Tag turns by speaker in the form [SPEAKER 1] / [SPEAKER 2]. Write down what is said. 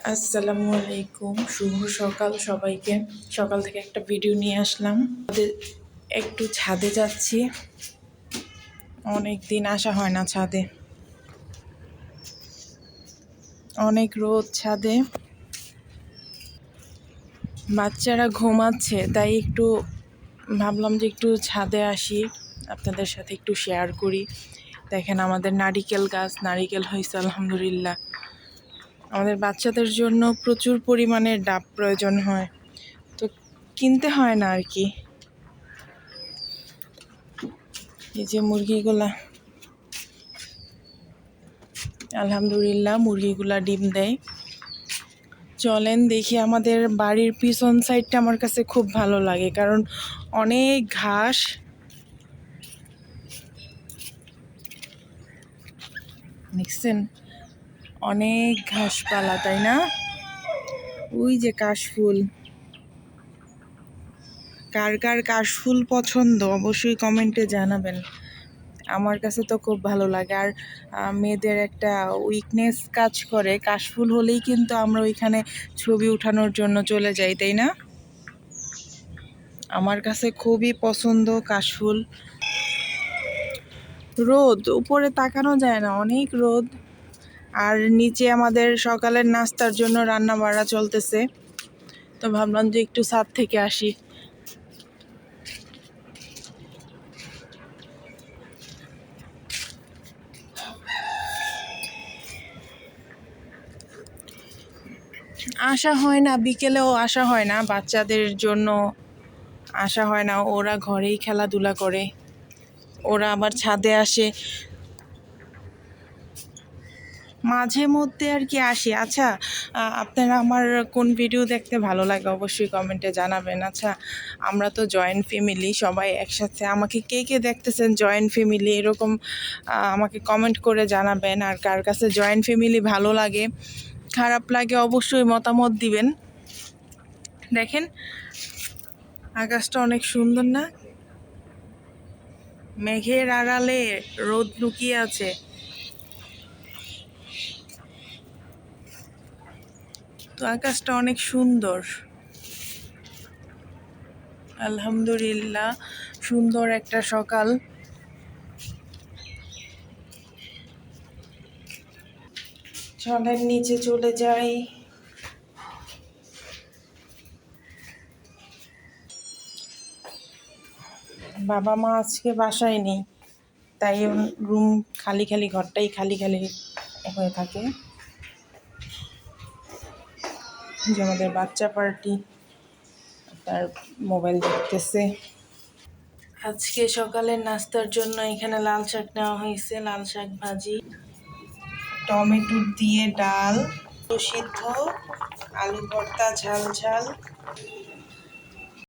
[SPEAKER 1] আসসালামু আলাইকুম, শুভ সকাল সবাইকে। সকাল থেকে একটা ভিডিও নিয়ে আসলাম। একটু ছাদে যাচ্ছি, অনেক দিন আসা হয় না ছাদে, অনেক রোদ ছাদে। বাচ্চারা ঘুমাচ্ছে, তাই একটু ভাবলাম যে একটু ছাদে আসি, আপনাদের সাথে একটু শেয়ার করি। দেখেন আমাদের নারিকেল গাছ, নারিকেল হয়েছে আলহামদুলিল্লাহ। আমাদের বাচ্চাদের জন্য প্রচুর পরিমাণে ডাব প্রয়োজন হয়, তো কিনতে হয় না আর কি। এই যে মুরগিগুলা, আলহামদুলিল্লাহ মুরগিগুলা ডিম দেয়। চলেন দেখি, আমাদের বাড়ির পিছন সাইডটা আমার কাছে খুব ভালো লাগে, কারণ অনেক ঘাস, দেখছেন অনেক ঘাসপালা, তাই না? ওই যে কাশফুল, কার কার কাশফুল পছন্দ অবশ্যই কমেন্টে জানাবেন। আমার কাছে তো খুব ভালো লাগে। আর মেয়েদের একটা উইকনেস কাজ করে, কাশফুল হলেই কিন্তু আমরা ওইখানে ছবি উঠানোর জন্য চলে যাই, তাই না? আমার কাছে খুবই পছন্দ কাশফুল। রোদ, উপরে তাকানো যায় না, অনেক রোদ। আর নিচে আমাদের সকালের নাস্তার জন্য রান্না বাড়া চলতেছে, তো ভাবলাম যে একটু ছাদ থেকে আসি। আসা হয় না, বিকেলেও আসা হয় না, বাচ্চাদের জন্য আসা হয় না, ওরা ঘরেই খেলাধুলা করে, ওরা আবার ছাদে আসে মাঝে মধ্যে আর কি আসে। আচ্ছা, আপনারা আমার কোন ভিডিও দেখতে ভালো লাগে অবশ্যই কমেন্টে জানাবেন। আচ্ছা, আমরা তো জয়েন্ট ফ্যামিলি, সবাই একসাথে। আমাকে কে কে দেখতেছেন জয়েন্ট ফ্যামিলি, এরকম আমাকে কমেন্ট করে জানাবেন। আর কার কাছে জয়েন্ট ফ্যামিলি ভালো লাগে, খারাপ লাগে, অবশ্যই মতামত দিবেন। দেখেন আকাশটা অনেক সুন্দর না? মেঘের আড়ালে রোদ লুকিয়ে আছে। তো আকাশটা অনেক সুন্দর, আলহামদুলিল্লাহ। সুন্দর একটা সকাল। চলেন নিচে চলে যাই। বাবা মা আজকে বাসায় নেই, তাই রুম খালি খালি, ঘরটাই খালি খালি হয়ে থাকে। যে আমাদের বাচ্চা পার্টি তার মোবাইল দেখতেছে। আজকে সকালের নাস্তার জন্য এখানে লাল শাক নেওয়া হয়েছে, লাল শাক ভাজি, টমেটো দিয়ে ডাল, সিদ্ধ, আলু ভর্তা ঝাল ঝাল,